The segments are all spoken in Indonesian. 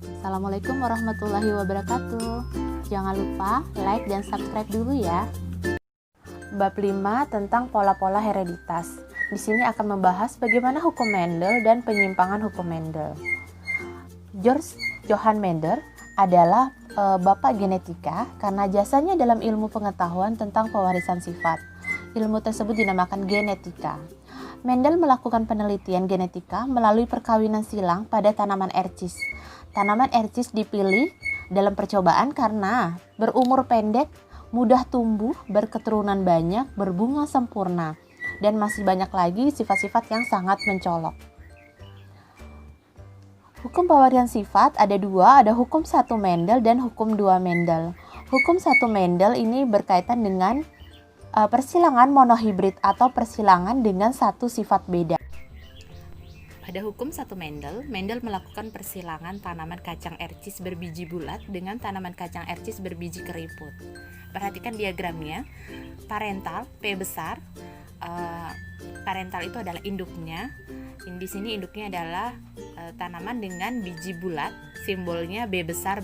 Assalamualaikum warahmatullahi wabarakatuh. Jangan lupa like dan subscribe dulu ya. Bab 5 tentang pola-pola hereditas. Di sini akan membahas bagaimana hukum Mendel dan penyimpangan hukum Mendel. George Johann Mendel adalah bapak genetika karena jasanya dalam ilmu pengetahuan tentang pewarisan sifat. Ilmu tersebut dinamakan genetika. Mendel melakukan penelitian genetika melalui perkawinan silang pada tanaman ercis. Tanaman ercis dipilih dalam percobaan karena berumur pendek, mudah tumbuh, berketurunan banyak, berbunga sempurna, dan masih banyak lagi sifat-sifat yang sangat mencolok. Hukum pewarisan sifat ada dua, ada hukum 1 Mendel dan hukum 2 Mendel. Hukum 1 Mendel ini berkaitan dengan persilangan monohibrid atau persilangan dengan satu sifat beda. Pada hukum 1 Mendel, Mendel melakukan persilangan tanaman kacang ercis berbiji bulat dengan tanaman kacang ercis berbiji keriput. Perhatikan diagramnya, parental P besar, parental itu adalah induknya. Di sini induknya adalah tanaman dengan biji bulat, simbolnya B besar,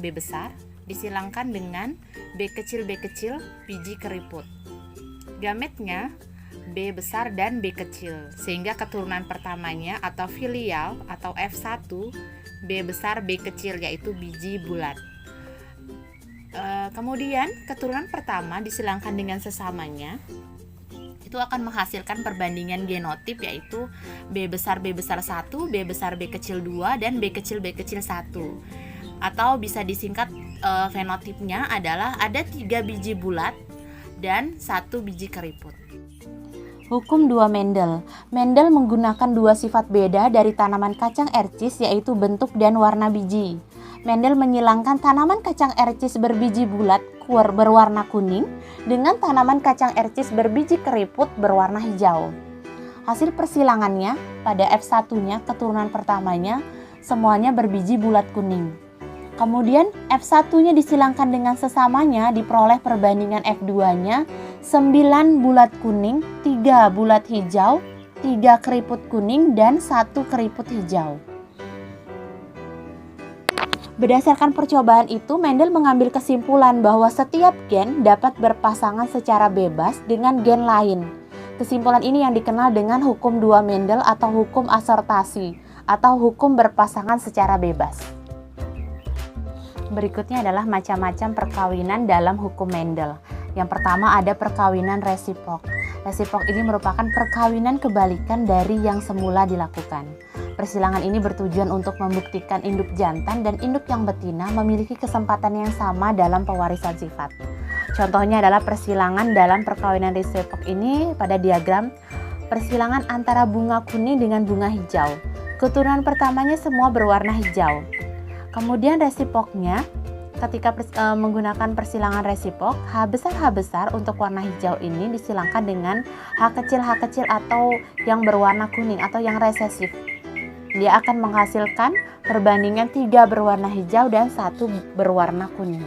disilangkan dengan B kecil, biji keriput. Gametnya B besar dan B kecil, sehingga keturunan pertamanya atau filial atau F1 B besar B kecil, yaitu biji bulat. Kemudian keturunan pertama disilangkan dengan sesamanya, itu akan menghasilkan perbandingan genotip, yaitu B besar 1, B besar B kecil 2, dan B kecil 1. Atau bisa disingkat fenotipnya adalah ada 3 biji bulat dan 1 biji keriput. Hukum 2 Mendel. Mendel menggunakan dua sifat beda dari tanaman kacang ercis, yaitu bentuk dan warna biji. Mendel menyilangkan tanaman kacang ercis berbiji bulat berwarna kuning dengan tanaman kacang ercis berbiji keriput berwarna hijau. Hasil persilangannya pada F1-nya, keturunan pertamanya, semuanya berbiji bulat kuning. Kemudian F1-nya disilangkan dengan sesamanya, diperoleh perbandingan F2-nya 9 bulat kuning, 3 bulat hijau, 3 keriput kuning, dan 1 keriput hijau. Berdasarkan percobaan itu, Mendel mengambil kesimpulan bahwa setiap gen dapat berpasangan secara bebas dengan gen lain. Kesimpulan ini yang dikenal dengan hukum 2 Mendel atau hukum asortasi atau hukum berpasangan secara bebas. Berikutnya adalah macam-macam perkawinan dalam hukum Mendel. Yang pertama ada perkawinan resiprok. Resiprok ini merupakan perkawinan kebalikan dari yang semula dilakukan. Persilangan ini bertujuan untuk membuktikan induk jantan dan induk yang betina memiliki kesempatan yang sama dalam pewarisan sifat. Contohnya adalah persilangan dalam perkawinan resiprok ini pada diagram persilangan antara bunga kuning dengan bunga hijau. Keturunan pertamanya semua berwarna hijau. Kemudian resiproknya, ketika menggunakan persilangan resiprok, H besar untuk warna hijau ini disilangkan dengan H kecil atau yang berwarna kuning atau yang resesif. Dia akan menghasilkan perbandingan 3 berwarna hijau dan 1 berwarna kuning.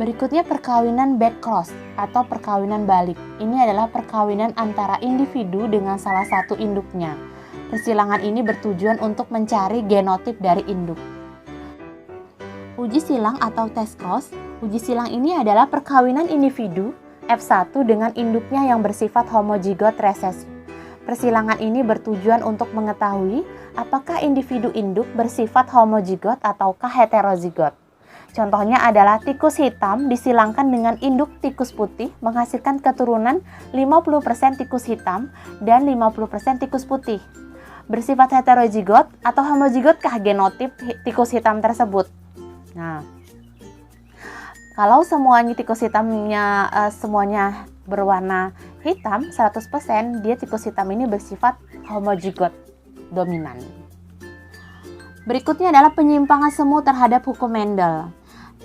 Berikutnya perkawinan backcross atau perkawinan balik. Ini adalah perkawinan antara individu dengan salah satu induknya. Persilangan ini bertujuan untuk mencari genotip dari induk. Uji silang atau test cross. Uji silang ini adalah perkawinan individu F1 dengan induknya yang bersifat homozigot resesif. Persilangan ini bertujuan untuk mengetahui apakah individu induk bersifat homozigot ataukah heterozigot. Contohnya adalah tikus hitam disilangkan dengan induk tikus putih menghasilkan keturunan 50% tikus hitam dan 50% tikus putih. Bersifat heterozigot atau homozigotkah genotip tikus hitam tersebut? Nah, kalau semuanya tikus hitamnya semuanya berwarna hitam 100%, dia tikus hitam ini bersifat homozigot dominan. Berikutnya adalah penyimpangan semu terhadap hukum Mendel.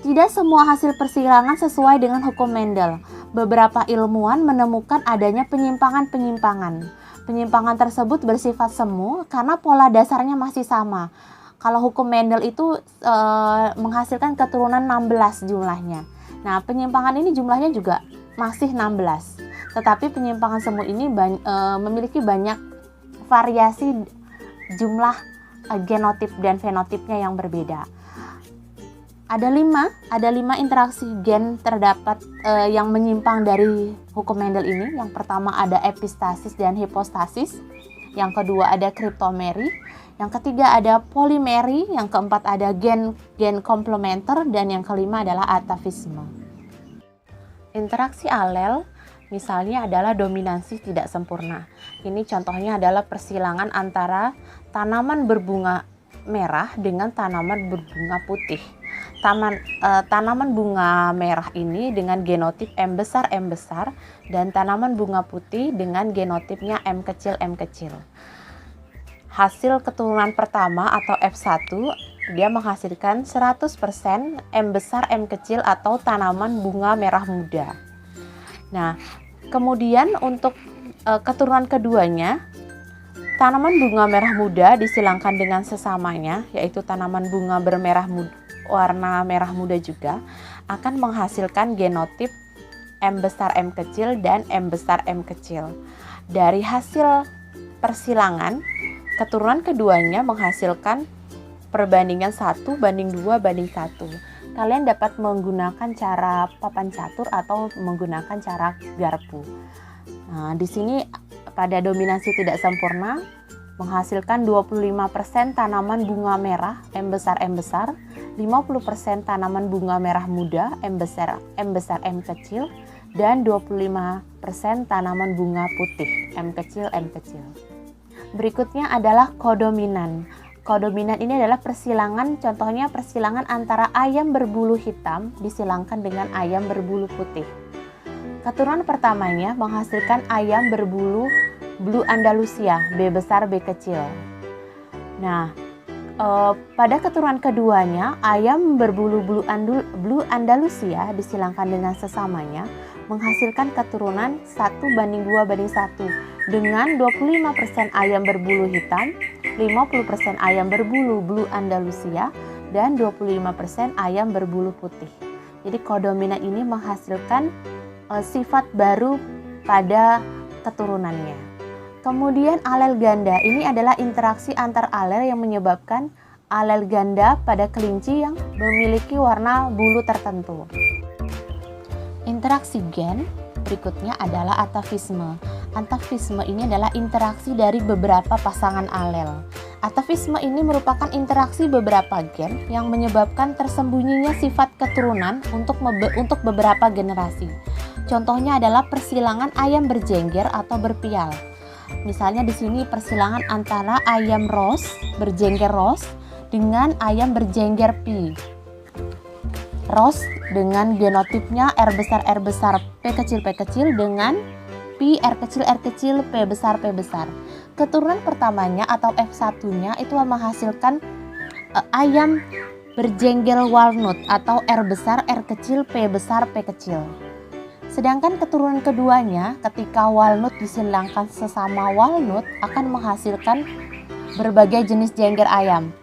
Tidak semua hasil persilangan sesuai dengan hukum Mendel. Beberapa ilmuwan menemukan adanya penyimpangan-penyimpangan. Penyimpangan tersebut bersifat semu karena pola dasarnya masih sama. Kalau hukum Mendel itu menghasilkan keturunan 16 jumlahnya. Nah, penyimpangan ini jumlahnya juga masih 16. Tetapi penyimpangan semu ini memiliki banyak variasi jumlah genotip dan fenotipnya yang berbeda. Ada lima interaksi gen terdapat yang menyimpang dari hukum Mendel ini. Yang pertama ada epistasis dan hipostasis. Yang kedua ada kriptomeri. Yang ketiga ada polimeri. Yang keempat ada gen komplementer. Dan yang kelima adalah atavisme. Interaksi alel misalnya adalah dominansi tidak sempurna. Ini contohnya adalah persilangan antara tanaman berbunga merah dengan tanaman berbunga putih. Tanaman bunga merah ini dengan genotip M besar dan tanaman bunga putih dengan genotipnya M kecil. Hasil keturunan pertama atau F1 dia menghasilkan 100% M besar M kecil atau tanaman bunga merah muda. Nah, kemudian untuk keturunan keduanya, tanaman bunga merah muda disilangkan dengan sesamanya, yaitu tanaman bunga warna merah muda juga akan menghasilkan genotip M besar M kecil dan M besar M kecil. Dari hasil persilangan, keturunan keduanya menghasilkan perbandingan 1:2:1. Kalian dapat menggunakan cara papan catur atau menggunakan cara garpu. Nah, di sini pada dominansi tidak sempurna menghasilkan 25% tanaman bunga merah M besar, 50% tanaman bunga merah muda M besar M kecil, dan 25% tanaman bunga putih M kecil. Berikutnya adalah kodominan. Kodominan ini adalah persilangan, contohnya persilangan antara ayam berbulu hitam disilangkan dengan ayam berbulu putih. Keturunan pertamanya menghasilkan ayam berbulu Blue Andalusia B besar B kecil. Nah, pada keturunan keduanya, ayam berbulu Blue Andalusia disilangkan dengan sesamanya menghasilkan keturunan 1:2:1 dengan 25% ayam berbulu hitam, 50% ayam berbulu Blue Andalusia, dan 25% ayam berbulu putih. Jadi kodominan ini menghasilkan sifat baru pada keturunannya. Kemudian alel ganda, ini adalah interaksi antar alel yang menyebabkan alel ganda pada kelinci yang memiliki warna bulu tertentu. Interaksi gen berikutnya adalah atavisme. Atavisme ini adalah interaksi dari beberapa pasangan alel. Atavisme ini merupakan interaksi beberapa gen yang menyebabkan tersembunyinya sifat keturunan untuk beberapa generasi. Contohnya adalah persilangan ayam berjengger atau berpial. Misalnya di sini persilangan antara ayam berjengger ros dengan ayam berjengger pi. Ros dengan genotipnya R besar, P kecil dengan pi R kecil, P besar. Keturunan pertamanya atau F1-nya itu menghasilkan ayam berjengger walnut atau R besar, R kecil, P besar, P kecil. Sedangkan keturunan keduanya ketika walnut disilangkan sesama walnut akan menghasilkan berbagai jenis jengger ayam.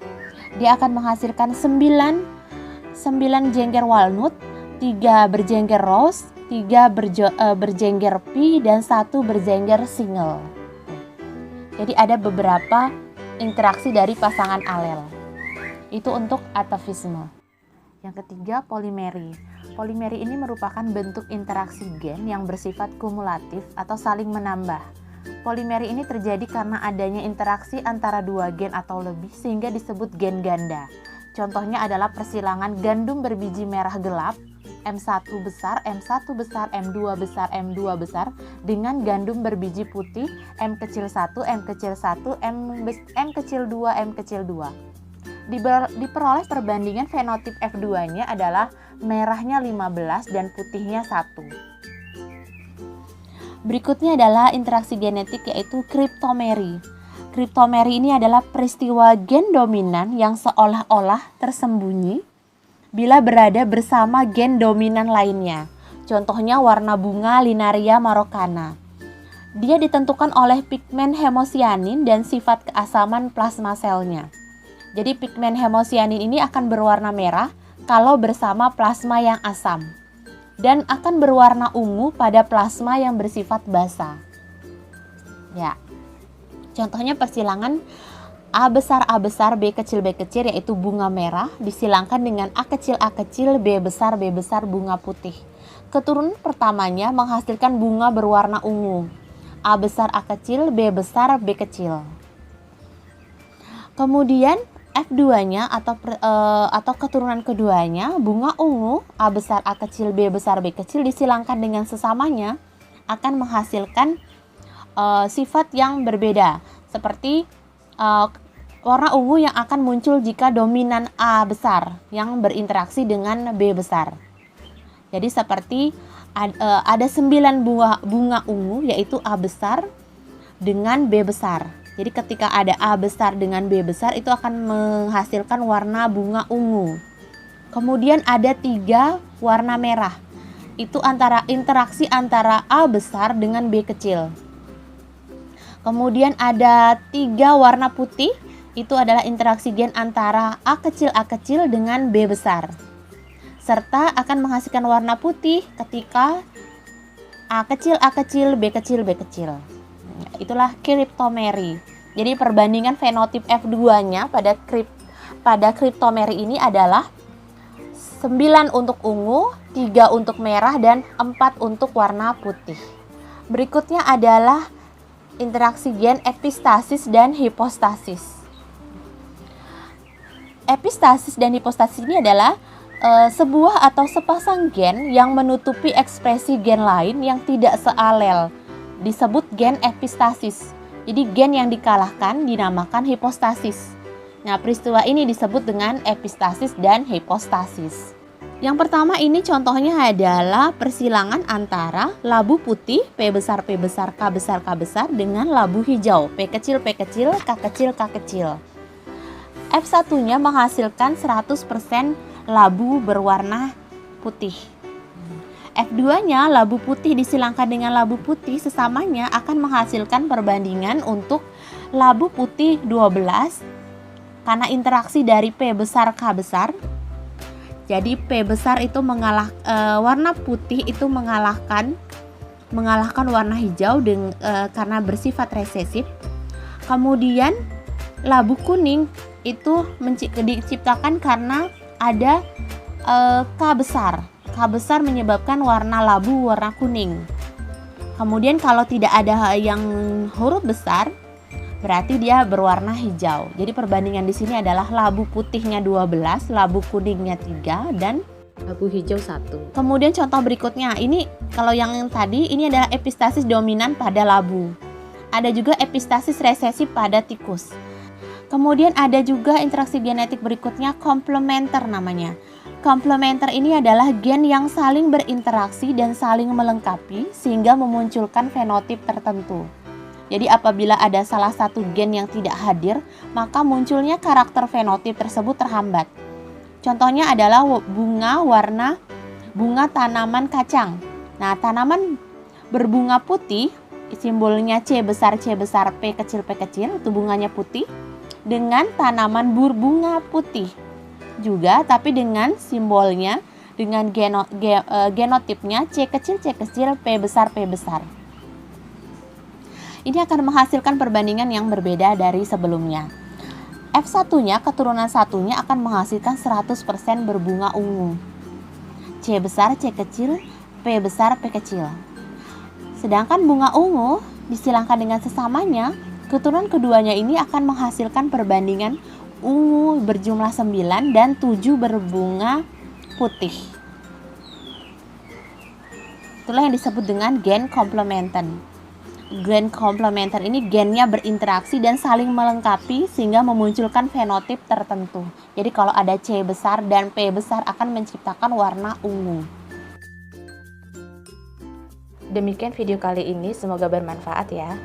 Dia akan menghasilkan 9 jengger walnut, 3 berjengger rose, 3 berjengger pi, dan 1 berjengger single. Jadi ada beberapa interaksi dari pasangan alel. Itu untuk atavisme. Yang ketiga, polimeri. Polimeri ini merupakan bentuk interaksi gen yang bersifat kumulatif atau saling menambah. Polimeri ini terjadi karena adanya interaksi antara dua gen atau lebih sehingga disebut gen ganda. Contohnya adalah persilangan gandum berbiji merah gelap M1 besar, M2 besar dengan gandum berbiji putih M kecil 1, M kecil 2. Diperoleh perbandingan fenotip F2-nya adalah merahnya 15 dan putihnya 1. Berikutnya adalah interaksi genetik yaitu kriptomeri. Kriptomeri ini adalah peristiwa gen dominan yang seolah-olah tersembunyi bila berada bersama gen dominan lainnya. Contohnya warna bunga Linaria marokana. Dia ditentukan oleh pigmen hemosianin dan sifat keasaman plasma selnya. Jadi pigmen hemosianin ini akan berwarna merah kalau bersama plasma yang asam dan akan berwarna ungu pada plasma yang bersifat basa. Ya. Contohnya persilangan A besar, B kecil, yaitu bunga merah, disilangkan dengan A kecil, B besar bunga putih. Keturunan pertamanya menghasilkan bunga berwarna ungu. A besar, A kecil, B besar, B kecil. Kemudian F2-nya atau keturunan keduanya, bunga ungu, A besar, A kecil, B besar, B kecil, disilangkan dengan sesamanya akan menghasilkan sifat yang berbeda, seperti warna ungu yang akan muncul jika dominan A besar yang berinteraksi dengan B besar. Jadi seperti ada 9 bunga ungu, yaitu A besar dengan B besar. Jadi ketika ada A besar dengan B besar, itu akan menghasilkan warna bunga ungu. Kemudian ada 3 warna merah. Itu interaksi antara A besar dengan B kecil. Kemudian ada 3 warna putih, itu adalah interaksi gen antara A kecil dengan B besar. Serta akan menghasilkan warna putih ketika A kecil, B kecil. Itulah cryptomeri. Jadi perbandingan fenotip F2-nya pada cryptomeri ini adalah 9 untuk ungu, 3 untuk merah, dan 4 untuk warna putih. Berikutnya adalah interaksi gen epistasis dan hipostasis. Epistasis dan hipostasis ini adalah sebuah atau sepasang gen yang menutupi ekspresi gen lain yang tidak sealel, disebut gen epistasis. Jadi gen yang dikalahkan dinamakan hipostasis. Nah, peristiwa ini disebut dengan epistasis dan hipostasis. Yang pertama ini contohnya adalah persilangan antara labu putih P besar, K besar dengan labu hijau P kecil, K kecil. F1-nya menghasilkan 100% labu berwarna putih. F2-nya labu putih disilangkan dengan labu putih, sesamanya akan menghasilkan perbandingan untuk labu putih 12 karena interaksi dari P besar, K besar. Jadi P besar itu warna putih itu mengalahkan warna hijau karena bersifat resesif. Kemudian labu kuning itu diciptakan karena ada K besar. K besar menyebabkan warna labu warna kuning. Kemudian kalau tidak ada yang huruf besar, berarti dia berwarna hijau. Jadi perbandingan di sini adalah labu putihnya 12, labu kuningnya 3, dan labu hijau 1. Kemudian contoh berikutnya, ini kalau yang tadi ini adalah epistasis dominan pada labu. Ada juga epistasis resesif pada tikus. Kemudian ada juga interaksi genetik berikutnya, komplementer namanya. Komplementer ini adalah gen yang saling berinteraksi dan saling melengkapi sehingga memunculkan fenotip tertentu. Jadi apabila ada salah satu gen yang tidak hadir, maka munculnya karakter fenotip tersebut terhambat. Contohnya adalah bunga tanaman kacang. Nah, tanaman berbunga putih, simbolnya C besar, P kecil, itu bunganya putih, dengan tanaman berbunga putih juga, tapi dengan simbolnya, dengan genotipnya C kecil, P besar. Ini akan menghasilkan perbandingan yang berbeda dari sebelumnya. F1-nya, keturunan satunya akan menghasilkan 100% berbunga ungu. C besar, C kecil, P besar, P kecil. Sedangkan bunga ungu disilangkan dengan sesamanya, keturunan keduanya ini akan menghasilkan perbandingan ungu berjumlah 9 dan 7 berbunga putih. Itulah yang disebut dengan gen komplementer. Gen komplementer ini gennya berinteraksi dan saling melengkapi sehingga memunculkan fenotip tertentu. Jadi kalau ada C besar dan P besar akan menciptakan warna ungu. Demikian video kali ini, semoga bermanfaat ya.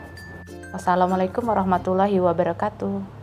Wassalamualaikum warahmatullahi wabarakatuh.